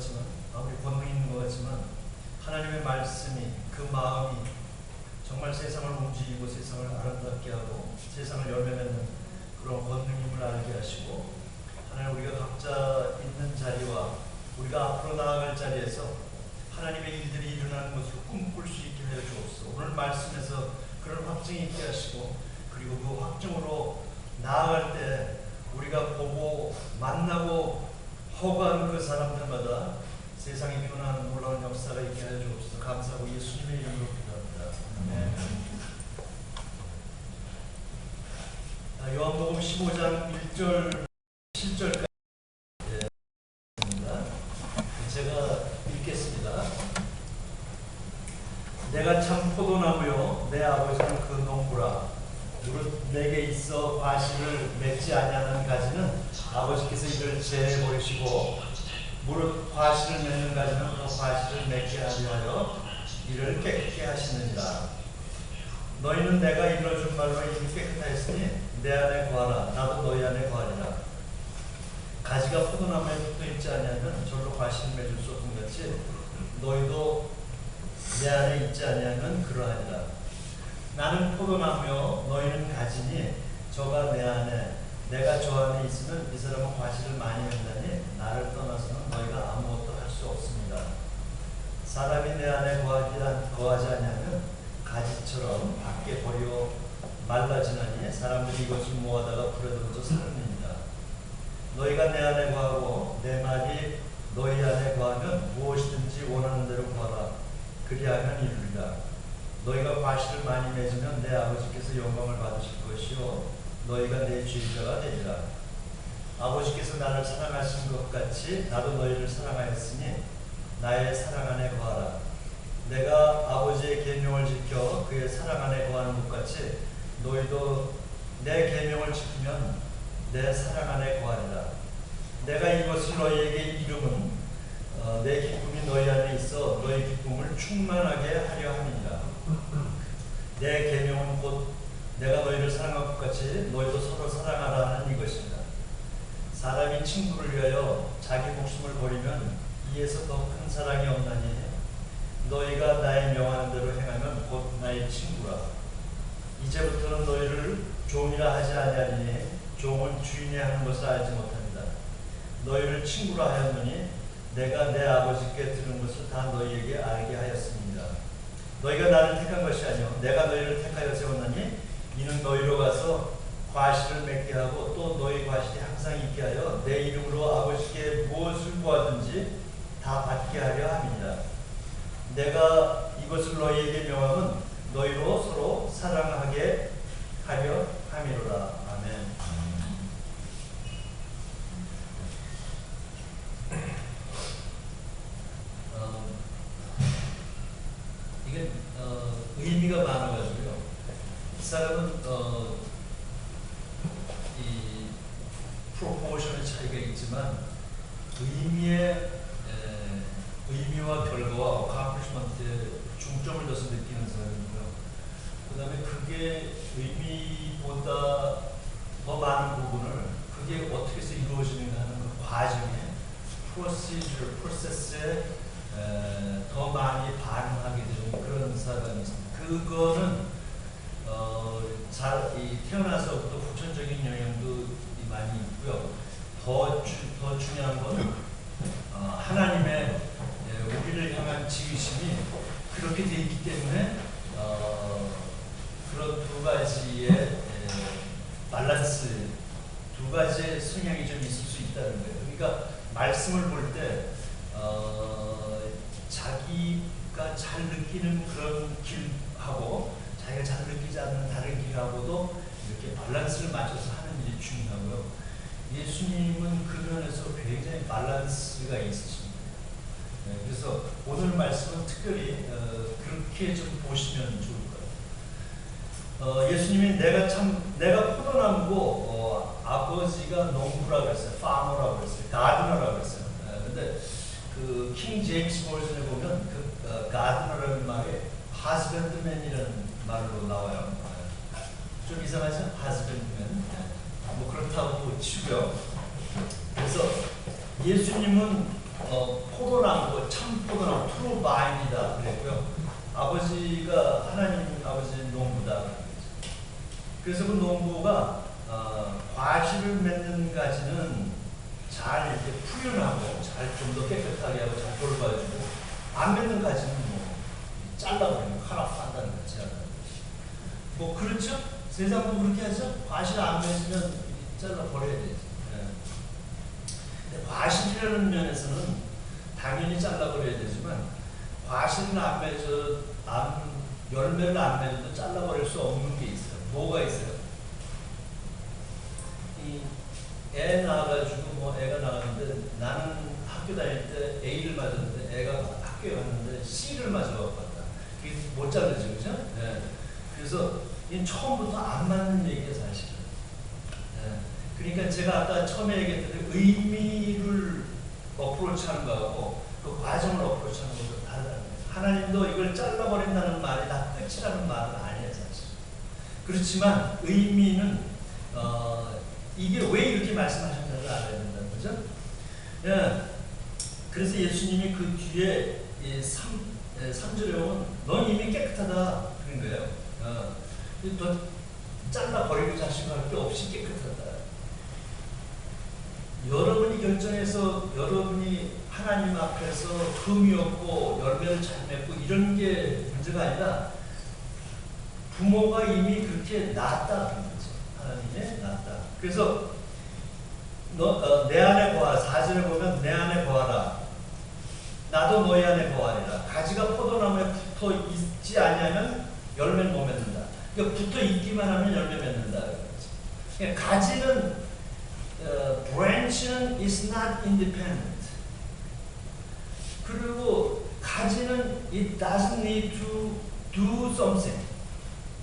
같지만, 아무리 권능 있는 것 같지만, 하나님의 말씀이, 그 마음이 정말 세상을 움직이고 세상을 아름답게 하고 세상을 열매맺는 그런 권능임을 알게 하시고, 하나님, 우리가 각자 있는 자리와 우리가 앞으로 나아갈 자리에서 하나님의 일들이 일어나는 것을 꿈꿀 수 있게 하여 주옵소서. 오늘 말씀에서 그런 확증이 있게 하시고, 그리고 그 확증으로 나아갈 때 우리가 보고 만나고 허구한 그 사람들마다 세상이 변화하는 놀라운 역사가 있게 하여 주옵소서. 감사하고 예수님의 이름으로 기도합니다. 아멘. 요한복음 15장 1절 7절까지 제가 읽겠습니다. 내가 참 포도나무요 내 아버지는 그 농부라. 무릇 내게 있어 과실을 맺지 아니하는 가지는 아버지께서 이를 제해버리시고, 무릇 과실을 맺는 가지는 그 과실을 맺게 하려 하여 이를 깨끗게 하시느니라. 너희는 내가 일러준 말로 이미 깨끗하였으니 내 안에 거하라. 나도 너희 안에 거하리라. 가지가 포도나무에 붙어 있지 아니하면 절로 과실을 맺을 수 없는 같이 너희도 내 안에 있지 아니하면 그러하리라. 나는 포도나무요 너희는 가지니 저가 내 안에 내가 저 안에 있으면 이 사람은 과실을 많이 맺나니 나를 떠나서는 너희가 아무것도 할 수 없습니다. 사람이 내 안에 거하지 아니하면 가지처럼 밖에 버려 말라지나니 사람들이 이것을 모아다가 불에 던져 사르느니라. 너희가 내 안에 거하고 내 말이 너희 안에 거하면 무엇이든지 원하는 대로 구하라. 그리하면 이루리라. 너희가 과실을 많이 맺으면 내 아버지께서 영광을 받으실 것이요 너희가 내 주인자가 되리라. 아버지께서 나를 사랑하신 것 같이 나도 너희를 사랑하였으니 나의 사랑 안에 거하라. 내가 아버지의 계명을 지켜 그의 사랑 안에 거하는 것 같이 너희도 내 계명을 지키면 내 사랑 안에 거하리라. 내가 이것을 너희에게 이름은 내 기쁨이 너희 안에 있어 너희 기쁨을 충만하게 하려 함이니라. 내 계명은 곧 내가 너희를 사랑한 것 같이 너희도 서로 사랑하라 하는 이것입니다. 사람이 친구를 위하여 자기 목숨을 버리면 이에서 더 큰 사랑이 없나니 너희가 나의 명하는 대로 행하면 곧 나의 친구라. 이제부터는 너희를 종이라 하지 아니하리니 종은 주인이 하는 것을 알지 못합니다. 너희를 친구라 하였느니 내가 내 아버지께 들은 것을 다 너희에게 알게 하였습니다. 너희가 나를 택한 것이 아니요 내가 너희를 택하여 세웠나니 이는 너희로 가서 과실을 맺게 하고 또 너희 과실이 항상 있게 하여 내 이름으로 아버지께 무엇을 구하든지 다 받게 하려 함이니라. 내가 이것을 너희에게 명함은 너희로 서로 사랑하게 하려 함이로라. 아멘. 이게 의미가 많아가지고요. 이 사람은 이 프로포션의 차이가 있지만 의미와 결과와 어카플리시먼트에 중점을 둬서 느끼는 사람이고요. 그 다음에 그게 의미보다 더 많은 부분을 그게 어떻게 해서 이루어지는가 하는 그 과정에 프로세스에 더 많이 반응하게 되는 그런 사람이 있습니다. 그거는 태어나서부터 후천적인 영향도 많이 있고요. 더 중요한 건 하나님의 우리를 향한 지으심이 그렇게 되어 있기 때문에 그런 두 가지의 밸런스, 두 가지의 성향이 좀 있을 수 있다는 거예요. 그러니까 말씀을 볼 때 자기가 잘 느끼는 그런 길하고 자기가 잘 느끼지 않는 다른 길하고도 이렇게 밸런스를 맞춰서 하는 일이 중요하고요. 예수님은 그 면에서 굉장히 밸런스가 있으십니다. 그래서 오늘 말씀은 특별히 그렇게 좀 보시면 좋을 거예요. 예수님이 내가 포도나무고 아버지가 농부라고 했어요. 파머라고 했어요. 가드너라고 했어요. 근데 그 킹 제임스 버전에 보면 그 가드너라는 말이 husbandman이라는 말로 나와요. 좀 이상하죠? husbandman. 뭐 그렇다고 치고요. 그래서 예수님은 트루 바인이다 그랬고요. 아버지가 하나님 아버지 농부다. 그래서 그 농부가 과실을 맺는 가지는 잘 이렇게 풀려나고 잘 좀 더 깨끗하게 하고 잘 돌봐주고 안 맺는 가지는 뭐 잘라버리면 하나 판다는 거지. 뭐 그렇죠? 세상도 그렇게 하죠. 과실 안 맺으면 잘라버려야 되지. 근데 과실이라는 면에서는 당연히 잘라버려야 되지만 과실은 안 맺어 열매를 안 맺어도 잘라버릴 수 없는 게 있어요. 뭐가 있어요? 애 낳아가지고 뭐 애가 나왔는데 나는 학교 다닐 때 A를 맞았는데 애가 학교에 갔는데 C를 맞아갖고 왔다. 그게 못 자르죠, 그죠? 네. 그래서 이 처음부터 안 맞는 얘기가 사실은. 네. 그러니까 제가 아까 처음에 얘기했던 의미를 어프로치하는 거하고 그 과정을 어프로치하는 것도 다르다는 거예요. 하나님도 이걸 잘라버린다는 말이 다 끝이라는 말은 아니에요, 사실. 그렇지만 의미는 이게 왜 이렇게 말씀하셨는지 알아야 된다는 거죠. 예. 그래서 예수님이 그 뒤에 3절에 보면 넌 이미 깨끗하다 그런 거예요. 너 잘라버리고 자식을 할 게 없이 깨끗하다. 여러분이 결정해서 여러분이 하나님 앞에서 흠이 없고 열매를 잘 맺고 이런 게 문제가 아니라 부모가 이미 그렇게 낳았다는 거죠. 하나님의 낳았다. 그래서 내 안에 거하라. 4절에 보면 내 안에 거하라. 나도 너희 안에 거하리라. 가지가 포도나무에 붙어 있지 아니하면 열매를 못 맺는다. 그러니까 붙어 있기만 하면 열매 맺는다. 그러니까 가지는 branch는 is not independent. 그리고 가지는 it doesn't need to do something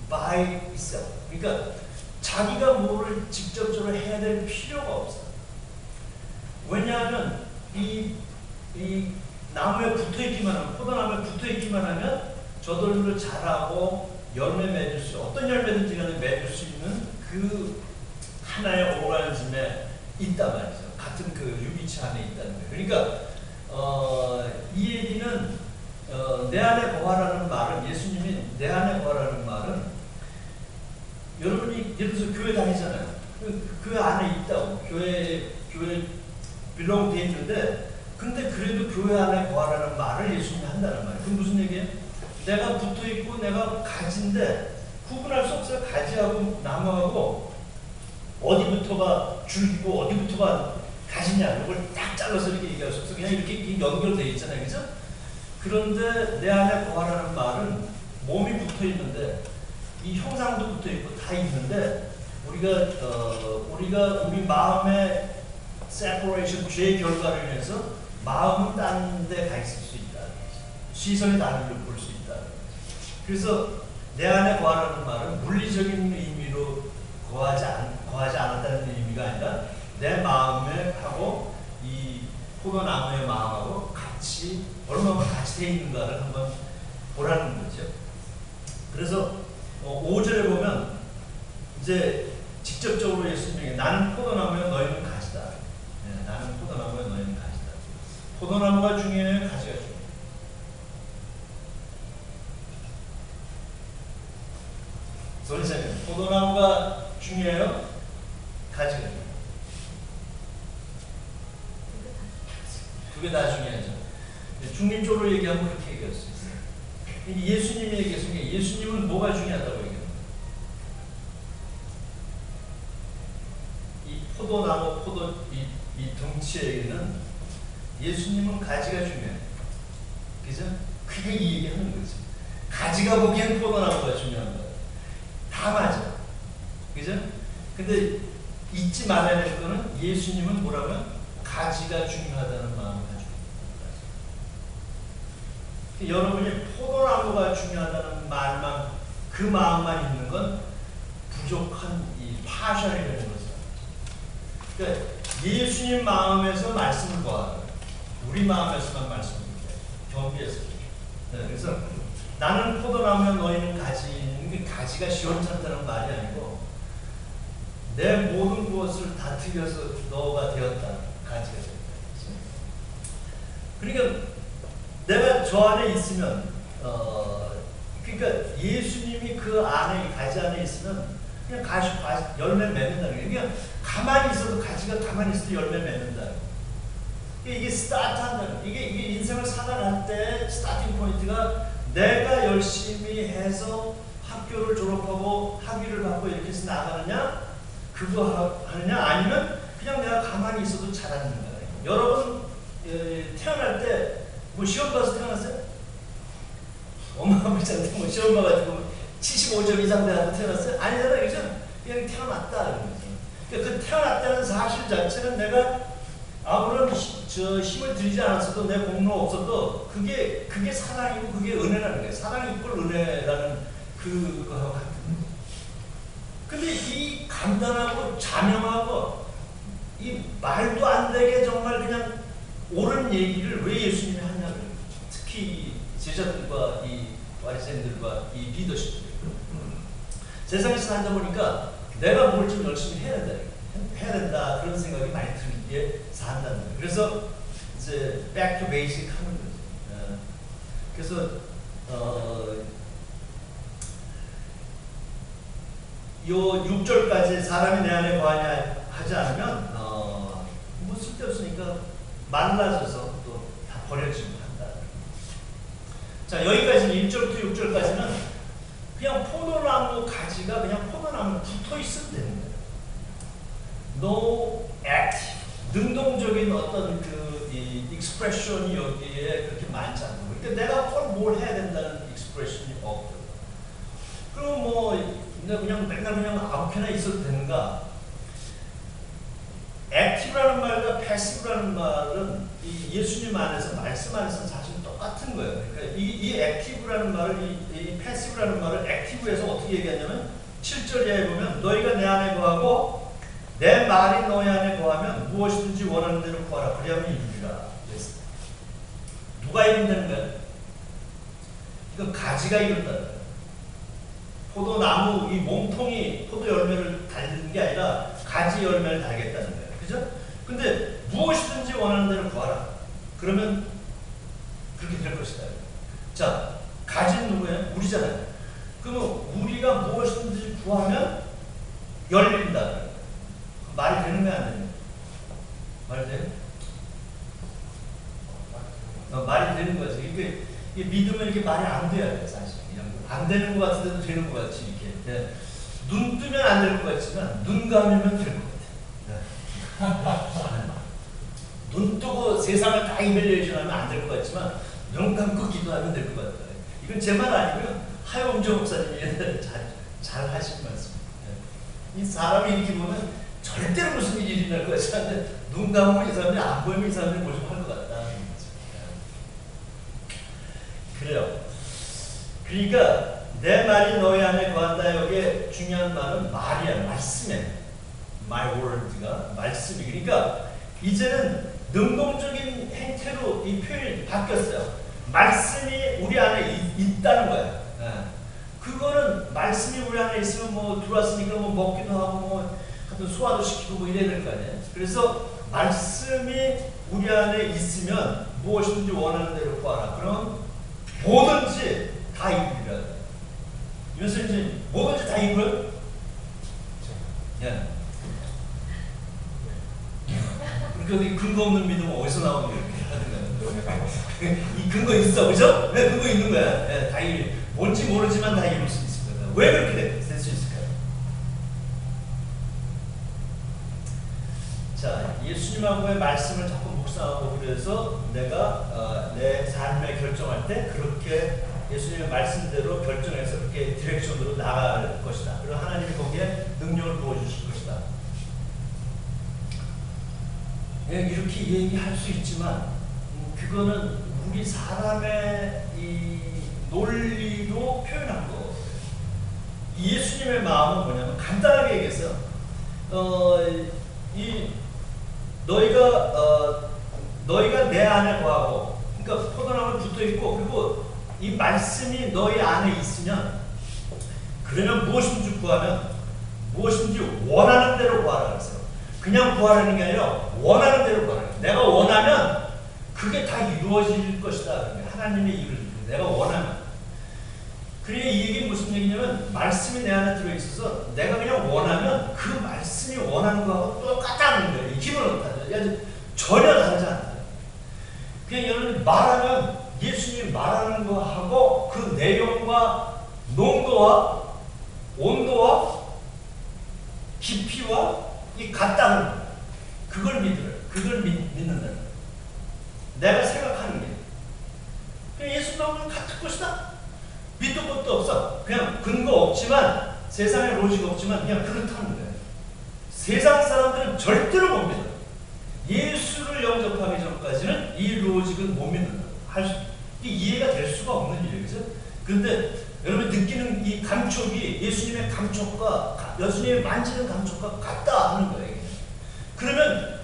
by itself. 그러니까 자기가 뭐를 직접적으로 해야 될 필요가 없어. 왜냐하면 이 나무에 붙어있기만 하면, 포도나무에 붙어있기만 하면 저절로 자라고 열매 맺을 수, 어떤 열매든지 간에 맺을 수 있는 그 하나의 오르간즘에 있단 말이죠. 같은 그 유기체 안에 있다는 거예요. 그러니까 이 얘기는 내 안에 거하라는 말은, 예수님이 내 안에 거하라는 말은, 여러분이 예를 들어서 교회 다니잖아요. 그 안에 있다고. 교회 빌롱 돼 있는데, 근데 그래도 교회 안에 거하라는 말을 예수님이 한다는 말이에요. 그건 무슨 얘기예요? 내가 붙어 있고 내가 가지인데 구분할 수 없어요. 가지하고 나무하고 어디부터가 줄기고 어디부터가 가지냐, 이걸 딱 잘라서 이렇게 얘기할 수 없어요. 그냥 이렇게 연결되어 있잖아요. 그죠? 그런데 내 안에 거하라는 말은 몸이 붙어 있는데, 이 형상도 붙어 있고 다 있는데, 우리가 우리 마음의 separation, 죄의 결과로 인해서 마음은 다른 데 가 있을 수 있다. 시선이 다른 데로 볼 수 있다. 그래서 내 안에 거하라는 말은 물리적인 의미로 거하지 않았다는 의미가 아니라 내 마음에 하고 이 포도나무의 마음하고 같이 얼마나 같이 되어 있는가를 한번 보라는 거죠. 그래서 5절에 보면 이제 직접적으로 예수님이 나는 포도나무에 너희는 가지다. 네, 나는 포도나무에 너희는 가지다. 포도나무가 중요해요, 가지가 중요해요? 소리세요. 포도나무가 중요해요, 가지가 중요해요? 두 개 다 중요하죠. 중립적으로 얘기하면 그렇게 얘기할 수 있어요. 예수님이 얘기했으니까 예수님은 뭐가 중요하다고 얘기합니다. 이 포도나무, 이 덩치에게는 예수님은 가지가 중요해요. 그죠? 그게 이 얘기하는 거죠. 가지가 보기엔 포도나무가 중요한 거예요. 다 맞아. 그죠? 근데 잊지 말아야 될 거는 예수님은 뭐라고요? 가지가 중요하다는 마음을 가지고 있는 거예요. 여러분이 포도나무가 중요하다는 말만, 그 마음만 있는 건 부족한 이 파셜이라는 거죠. 그러니까 예수님 마음에서 말씀을 거하는, 우리 마음에서만 말씀을 겸비해서. 네, 그래서 나는 포도나무에 너희는 가지는 게 가지가 시원찮다는 말이 아니고 내 모든 것을 다 튀겨서 너가 되었다. 가지가 되었다. 그러니까 내가 저 안에 있으면 그러니까 예수님이 그 안에 가지 안에 있으면 그냥 열매 맺는다는 거예요. 그냥 가만히 있어도 가지가 가만히 있어도 열매 맺는다. 이게 스타트한다는 이게 인생을 살아갈 때 스타팅 포인트가 내가 열심히 해서 학교를 졸업하고 학위를 받고 이렇게 해서 나가느냐 그거 하느냐 아니면 그냥 내가 가만히 있어도 잘하는 거예요. 여러분 태어날 때 뭐 시험 봐서 태어났어요? 엄마 아버지한테 뭐 시험 봐가지고 75점 이상 돼서 태어났어요? 아니잖아요, 그죠? 그냥 태어났다. 그러니까 그 태어났다는 사실 자체는 내가 아무런 힘을 들이지 않았어도 내 공로 없어도 그게 사랑이고 그게 은혜라는 거예요. 사랑이 이꼴 은혜라는 그거하고 같은 거예요. 근데 이 간단하고 자명하고 이 말도 안 되게 정말 그냥 옳은 얘기를 왜 예수님이 하냐고요. 특히 제자들과 이 바리새인들과 이 리더십들. 세상에서 살다 보니까 내가 뭘 좀 열심히 해야 된다 그런 생각이 많이 들게 산다는 거예요. 그래서 이제 back to basic 하는 거죠. 그래서 요 6절까지 사람이 내 안에 거하냐 하지 않으면 뭐 쓸데없으니까 말라져서 또 다 버려지고 한다. 자, 여기까지는 1절부터 6절까지는 그냥 포도나무 가지가 그냥 포도나무에 붙어 있으면 되는 거예요. No active, 능동적인 어떤 이 익스프레션이 여기에 그렇게 많지 않고, 그러니까 내가 뭘 해야 된다는 익스프레션이 없고, 그럼 뭐 그냥 맨날 그냥 아무렇게나 있어도 되는가? 액티브라는 말과 패시브라는 말은 이 예수님 안에서 말씀 안에서는 사실 똑같은 거예요. 그러니까 이 액티브라는 말을 이 패시브라는 말을 액티브에서 어떻게 얘기하냐면 7절에 보면 너희가 내 안에 거하고 내 말이 너희 안에 거하면 무엇이든지 원하는 대로 구하라 그리하면 이루리라. 누가 이룬다는 거예요? 이건 가지가 이룬다는 거예요. 포도나무 이 몸통이 포도 열매를 달는 게 아니라 가지 열매를 달겠다는 거예요. 그죠? 근데 무엇이든지 원하는 대로 구하라. 그러면 그렇게 될 것이다. 자, 가지는 누구예요? 우리잖아요. 그러면 우리가 무엇이든지 구하면 열린다. 말이 되는 거야, 안 되는 거야? 말이 돼요? 말이 되는 거지. 이게 믿으면 이렇게 말이 안 돼야 돼, 사실. 안 되는 것 같은데도 되는 것 같이 이렇게. 네. 눈 뜨면 안 될 것 같지만 눈 감으면 될 것 같아요. 네. 눈 뜨고 세상을 다 이멜레이션하면 안 될 것 같지만 눈 감고 기도하면 될 것 같아요. 이건 제 말 아니고요. 하용조 목사님이 옛날에 잘 하신 말씀입니다. 네. 이 사람이 이렇게 보면 절대로 무슨 일이 일어날 것 같지 않은데 눈 감으면 이 사람이 안 보이면 이 사람이 뭐 좀 할 것 같다. 그래요. 그러니까 내 말이 너희 안에 거한다. 여기에 중요한 말은 말이야. 말씀이에요. My word가 말씀이. 그러니까 이제는 능동적인 행태로 이 표현이 바뀌었어요. 말씀이 우리 안에 있다는 거야. 그거는 말씀이 우리 안에 있으면 뭐 들어왔으니까 뭐 먹기도 하고 뭐 하여튼 소화도 시키고 뭐 이래야 될 거 아니에요. 그래서 말씀이 우리 안에 있으면 무엇이든지 원하는 대로 구하라. 그럼 뭐든지 다 이루리라. 이것은 이제 뭐든지 다 이루어요? 예. 그러니까 근거 없는 믿음은 어디서 나오는 거예요? 이 근거 있어, 그죠? 네, 근거 있는 거야. 네, 다 이루. 뭔지 모르지만 다 이룰 수 있을 거다. 왜 그렇게 될 수 있을까요? 자, 예수님하고의 말씀을 자꾸 묵상하고 그래서 내가 내 삶에 결정할 때 그렇게 예수님의 말씀대로 결정해서 그렇게 디렉션으로 나갈 것이다. 그리고 하나님이 거기에 능력을 부어주실 것이다. 이렇게 얘기할 수 있지만 그거는 우리 사람의 이 논리로 표현한 거. 예수님의 마음은 뭐냐면 간단하게 얘기했어요. 너희가 내 안에 거하고, 그러니까 포도나무에 붙어 있고, 그리고 이 말씀이 너희 안에 있으면, 그러면 무엇인지 구하면 무엇인지 원하는 대로 구하라 그랬어요. 그냥 구하라는 게 아니라 원하는 대로 구하라. 내가 원하면 그게 다 이루어질 것이다. 하나님의 일을 내가 원하면. 그러니까 이 얘기는 무슨 얘기냐면 말씀이 내 안에 들어있어서 내가 그냥 원하면 그 말씀이 원하는 거하고 똑같다는 거예요. 이 기분은 다르죠. 전혀 다르지 않아요. 그냥 여러분이 말하면 예수님이 말하는 거하고 그 내용과 농도와 온도와 깊이와 이 같다는 거예요. 그걸 믿으라. 그걸 믿는다는 거예요. 내가 생각하는 게. 그냥 예수 나오면 같을 것이다. 믿을 것도 없어. 그냥 근거 없지만, 세상에 로직 없지만 그냥 그렇다는 거예요. 세상 사람들은 절대로 못 믿어요. 예수를 영접하기 전까지는 이 로직은 못 믿는다. 이해가 될 수가 없는 일이에요. 그죠? 그런데 여러분 느끼는 이 감촉이 예수님의 감촉과 예수님이 만지는 감촉과 같다 하는 거예요. 그러면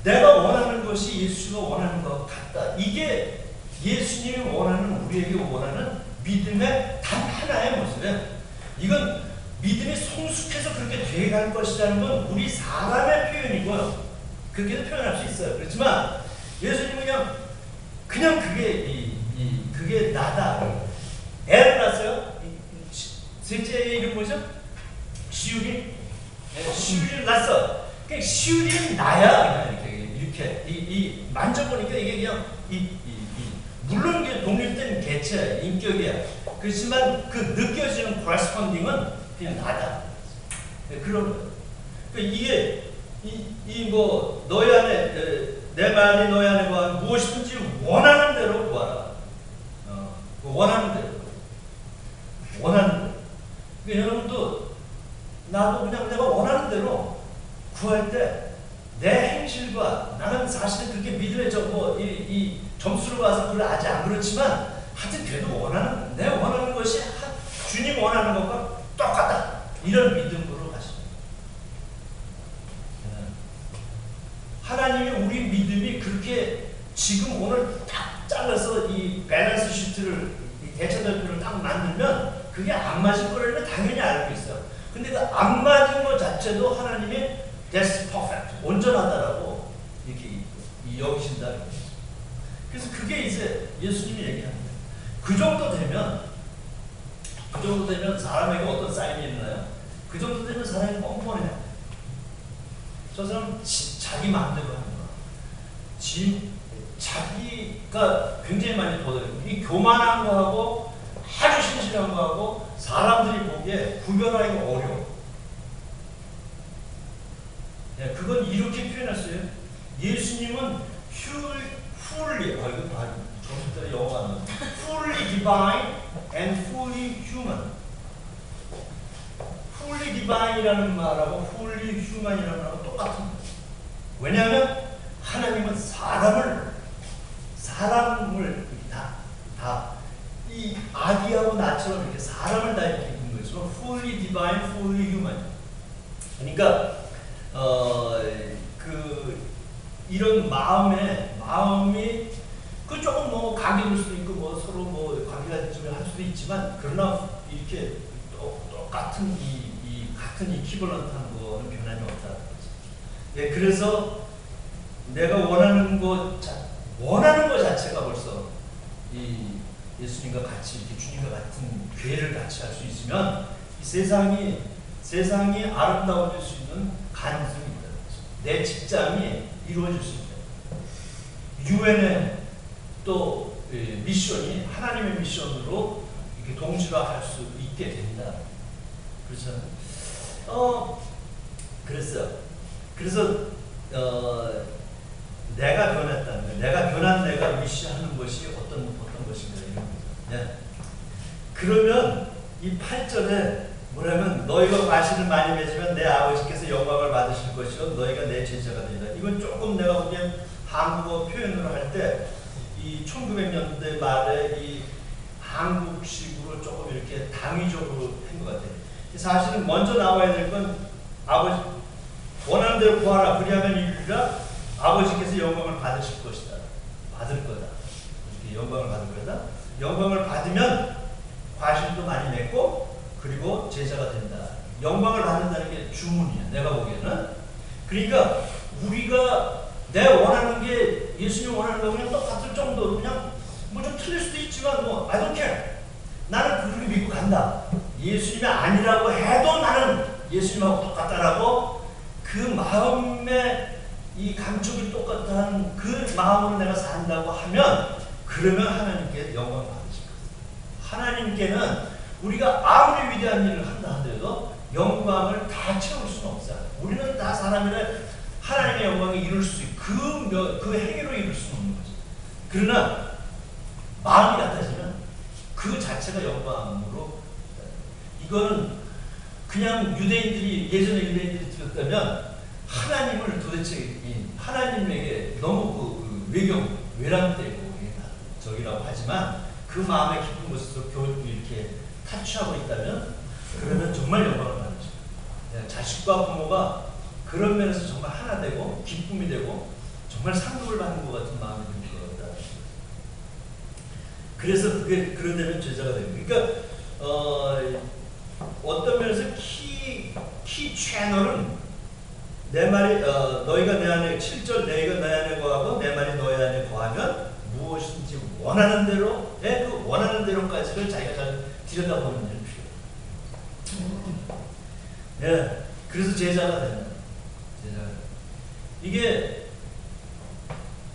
내가 원하는 것이 예수가 원하는 것 같다. 이게 예수님이 원하는, 우리에게 원하는 믿음의 단 하나의 모습이에요. 이건 믿음이 성숙해서 그렇게 돼갈 것이라는 건 우리 사람의 표현이고요. 그렇게도 표현할 수 있어요. 그렇지만 예수님은 그냥 그게 나다. 애를 낳았어요. 셋째 이름 뭐죠? 시울이. 시울이를 낳았어. 그냥 시울이는 나야. 이렇게 이 만져보니까 이게 그냥 물론 이게 독립된 개체, 인격이야. 그렇지만 그 느껴지는 corresponding은 그냥 나다. 그런 거예요. 그러니까 이게 뭐 너희 안에 내 말이 너희 안에 구하라. 무엇이든지 원하는 대로 구하라. 원하는 대로. 원하는 대로. 그러니까 여러분도 나도 그냥 내가 원하는 대로 구할 때 내 행실과 나는 사실은 그렇게 믿음의 이 점수를 봐서 그걸 아직 안 그렇지만 하여튼 그래도 내 원하는 것이 주님 원하는 것과 똑같다. 이런 믿음으로 가십니다. 하나님이 우리 믿음이 그렇게 지금 오늘 딱 잘라서 이 밸런스 시트를 대처절표를 딱 만들면 그게 안 맞을 거라는 당연히 알고 있어요. 근데 그 안 맞은 것 자체도 하나님이 That's perfect. 온전하다라고 이렇게 여기신다. 그래서 그게 이제 예수님이 얘기합니다. 그 정도 되면 사람에게 어떤 사인이 있나요? 그 정도 되면 사람이 뻔뻔해. 저 사람 자기 마음대로 하는 거야. 자기가 굉장히 많이 보여요. 이 교만한 거하고 아주 신실한 거하고 사람들이 보기에 구별하기가 어려워. 그건 이렇게 표현했어요. 예수님은 fully, 이거 다 저부터 영어가 안 나와요. fully divine and fully human. fully divine이라는 말하고 fully human이라는 말하고 똑같은 거예요. 왜냐하면 하나님은 사람을 이 아기하고 나처럼 이렇게 사람을 다 이렇게 입은 것처럼 fully divine, fully human. 그러니까 이런 마음이 그 조금 뭐 각이 될 수도 있고 뭐 서로 뭐 관계가 좀 할 수도 있지만 그러나 이렇게 똑같은 같은 이퀴벌런트한 거는 변함이 없다는 거죠. 예, 그래서 내가 원하는 것 자체가 벌써 이 예수님과 같이 이렇게 주님과 같은 괴를 같이 할 수 있으면 이 세상이 아름다워질 수 있는 가능성이 있다. 내 직장이 이루어질 수 있다. 유엔의 또 미션이 하나님의 미션으로 이렇게 동질화할 수 있게 된다. 그렇잖아요. 그래서 내가 변했다는 거예요. 내가 변한 내가 위시하는 것이 어떤 것인가 이런 거죠. 네. 그러면 이 8절에 뭐냐면 너희가 과실을 많이 맺으면 내 아버지께서 영광을 받으실 것이요 너희가 내 제자가 되리라. 이건 조금 내가 보기엔 한국어 표현으로 할 때 이 1900년대 말에 이 한국식으로 조금 이렇게 당위적으로 한 것 같아요. 사실은 먼저 나와야 될 건 아버지 원하는 대로 구하라 그리하면 이루리라. 아버지께서 영광을 받으실 것이다. 받을 거다. 이렇게 영광을 받을 거다. 영광을 받으면 과실도 많이 맺고 그리고 제자가 된다. 영광을 받는다는 게 주문이야. 내가 보기에는. 그러니까 우리가 내 원하는 게 예수님 원하는 거 그냥 똑같을 정도로 그냥 뭐 좀 틀릴 수도 있지만 뭐 I don't care. 나는 그렇게 믿고 간다. 예수님이 아니라고 해도 나는 예수님하고 똑같다라고 그 마음의 이 감촉이 똑같은 그 마음으로 내가 산다고 하면 그러면 하나님께 영광을 받으실 거예요. 하나님께는 우리가 아무리 위대한 일을 한다 하더라도 영광을 다 채울 수는 없어요. 우리는 다 사람이라 하나님의 영광을 이룰 수 있고 그 행위로 이룰 수는 없는 거죠. 그러나 마음이 같아지면 그 자체가 영광으로 이거는 그냥 유대인들이 예전에 유대인들이 들었다면 하나님을 도대체 하나님에게 너무 외람되고 저기라고 하지만 그 마음의 깊은 곳에서 교육을 이렇게 타취하고 있다면 그러면 정말 영광을 받으죠. 자식과 부모가 그런 면에서 정말 하나 되고 기쁨이 되고 정말 상급을 받는 것 같은 마음이 듭니다. 그래서 그게 그러려면 제자가 됩니다. 그러니까 어떤 면에서 키 채널은 내 말이 너희가 내 안에 7절 너희가 내 안에 거하고 내 말이 너희 안에 거하면 무엇인지 원하는 대로 그 원하는 대로까지를 자기가 잘 들여다보는 일이 필요해요. 예, 그래서 제자가 되는 제자가 이게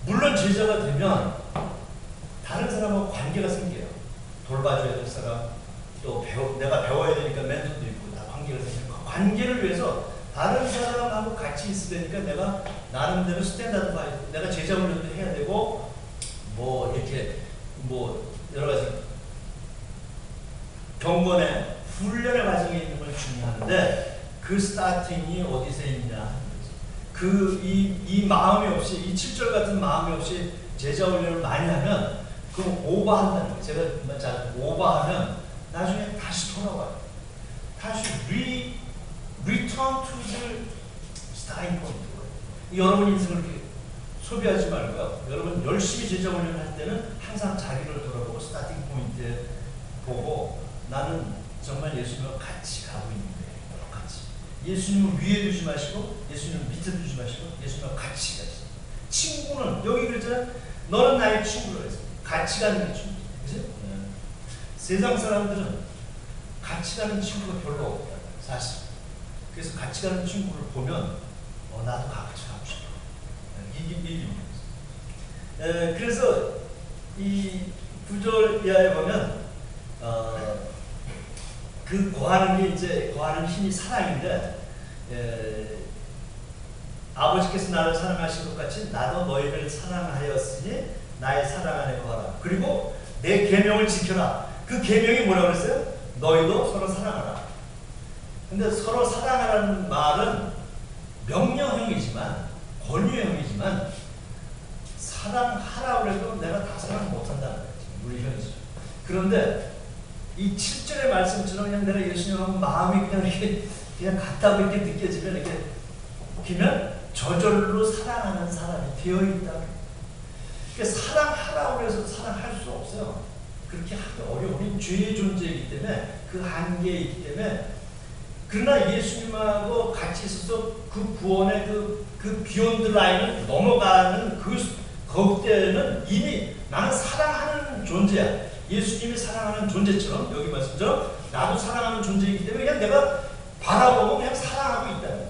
물론 제자가 되면 다른 사람하고 관계가 생겨요. 돌봐줘야 될 사람, 또 내가 배워야 되니까 멘토도 있고 다 관계가 생겨요. 그 관계를 위해서 다른 사람하고 같이 있으려니까 내가 나름대로 스탠다드 봐야 돼. 내가 제자 훈련도 해야 되고 뭐 이렇게 뭐 여러 가지 경건의 훈련의 과정에 있는 건 중요한데 그 스타팅이 어디서 있냐 하는 거죠. 이 마음이 없이 이 7절 같은 마음이 없이 제자 훈련을 많이 하면 그럼 오버한다는 거예요. 제가 잘 오버하면 나중에 다시 돌아와요. 다시 return to the starting point. 여러분 인생을 이렇게 소비하지 말고요. 여러분 열심히 제자 훈련을 할 때는 항상 자기를 돌아보고 스타팅 포인트에 보고 나는 정말 예수님과 같이 가고 있는 거예요. 같이. 예수님을 위에 두지 마시고 예수님을 밑에 두지 마시고 예수님과 같이 가시죠. 친구는 여기 그랬잖아요. 너는 나의 친구라고 했어요. 같이 가는 게 친구죠. 그죠? 세상 사람들은 같이 가는 친구가 별로 없다. 사실. 그래서 같이 가는 친구를 보면 나도 같이 가고 싶어. 이게 그래서 이 9절 이하에 보면 그 거하는 게 이제 거하는 힘이 사랑인데 아버지께서 나를 사랑하신 것 같이 나도 너희를 사랑하였으니 나의 사랑 안에 거하라. 그리고 내 계명을 지켜라. 그 계명이 뭐라고 그랬어요? 너희도 서로 사랑하라. 근데 서로 사랑하라는 말은 명령형이지만 권유형이지만 사랑하라고 해도 내가 다 사랑 못한다는 거지. 우리 현실. 그런데 이 7절의 말씀처럼 그냥 내가 예수님하고 마음이 그냥 이렇게 그냥 같다고 이렇게 느껴지면 이렇게 그러면 저절로 사랑하는 사람이 되어 있다. 그러니까 사랑하라고 해서 사랑할 수 없어요. 그렇게 하기 어려워. 우리는 죄의 존재이기 때문에 그 한계에 있기 때문에 그러나 예수님하고 같이 있어서 그 구원의 그 비욘드 라인을 넘어가는 그때는 이미 나는 사랑하는 존재야. 예수님이 사랑하는 존재처럼 여기 말씀처럼 나도 사랑하는 존재이기 때문에 그냥 내가 바라보고 그냥 사랑하고 있다는 거예요.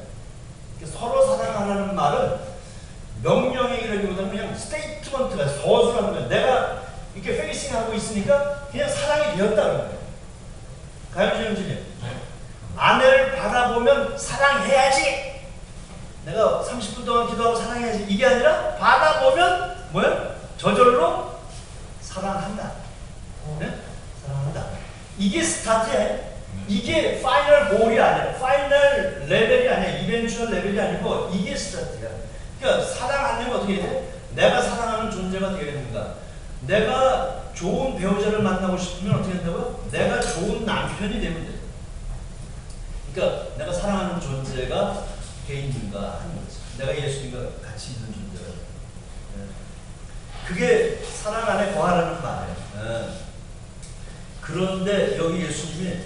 서로 사랑하라는 말은 명령이라기보다는 그냥 스테이트먼트가 서술하는 거예요. 내가 이렇게 페이싱하고 있으니까 그냥 사랑이 되었다는 거예요. 가요지 형제님, 아내를 바라보면 사랑해야지. 내가 30분 동안 기도하고 사랑해야지. 이게 아니라 바라보면 뭐야? 저절로 사랑한다. 네? 사랑한다. 이게 스타트야. 이게 파이널 골이 아니야. 파이널 레벨이 아니야. 이벤추얼 레벨이 아니고 이게 스타트야. 그러니까 사랑하는 건 어떻게 해야 돼? 내가 사랑하는 존재가 되어야 됩니다. 내가 좋은 배우자를 만나고 싶으면 어떻게 된다고요? 내가 좋은 남편이 되면 돼. 그러니까 내가 사랑하는 존재가 개인인가 하는 거죠. 내가 예수님과 같이 있는 존재가. 그게 사랑 안에 거하라는 말이에요. 그런데 여기 예수님이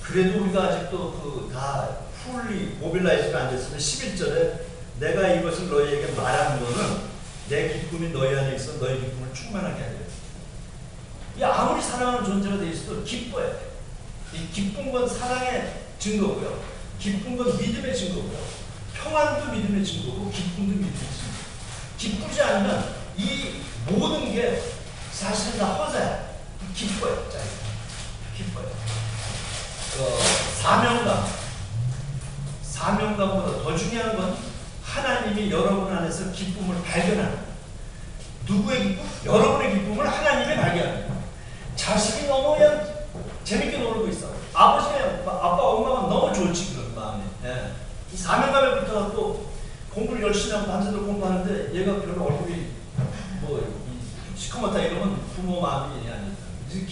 그래도 우리가 아직도 다 풀리 모빌라이즈가 안 됐으면 11절에 내가 이것을 너희에게 말한 거는 내 기쁨이 너희 안에 있어 너희 기쁨을 충만하게 하려. 이 아무리 사랑하는 존재가 돼 있어도 기뻐야 돼. 이 기쁜 건 사랑의 증거고요. 기쁜 건 믿음의 증거고요. 평안도 믿음의 증거고 기쁨도 믿음의 증거. 기쁘지 않으면 이 모든 게 사실은 다 허사야. 기뻐요. 기뻐요. 사명감보다 더 중요한 건 하나님이 여러분 안에서 기쁨을 발견하는 거예요. 누구의 기쁨? 여러분의 기쁨을 하나님이 발견하는 거예요. 자식이 너무 그냥 재밌게 놀고 있어. 아빠, 엄마가 너무 좋지, 그런 마음에. 예. 이 사명감에 붙어갖고 공부를 열심히 하고 밤새도록 공부하는데 얘가 별로 얼굴이 뭐 시커멓다 이러면 부모 마음이 아니다. 그래서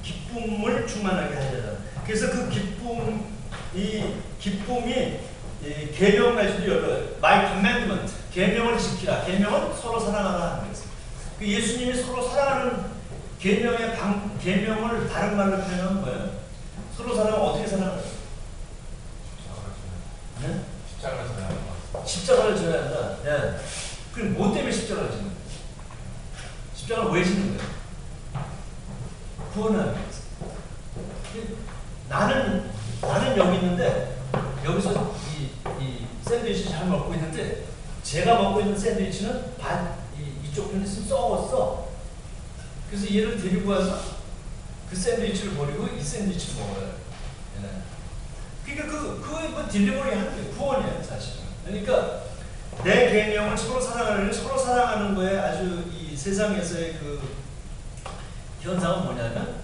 기쁨을 충만하게 하려다. 그래서 그 기쁨이 계명 가지고 열어요. My commandment, 계명을 지키라. 계명은 서로 사랑하라 하는 거예요. 그 예수님이 서로 사랑하는 계명을 다른 말로 표현하면 뭐예요? 서로 사랑하면 어떻게 사랑하는 거예요? 네? 십자가를 져야 한다. 네. 그럼 뭐 때문에 십자가를 지는 거예요? 십자가를 왜 지는 거예요? 구원하기 위해서. 나는 여기 있는데 여기서 이 샌드위치 잘 먹고 있는데 제가 먹고 있는 샌드위치는 이쪽 편이 있으면 썩었어. 그래서 얘를 데리고 와서 그 샌드위치를 버리고 이 샌드위치를 먹어요. 네. 그러니까 그 딜리버리 하는 게 구원이에요, 사실은. 그러니까 내 계명을 서로 사랑하는 거에 아주 이 세상에서의 그 현상은 뭐냐면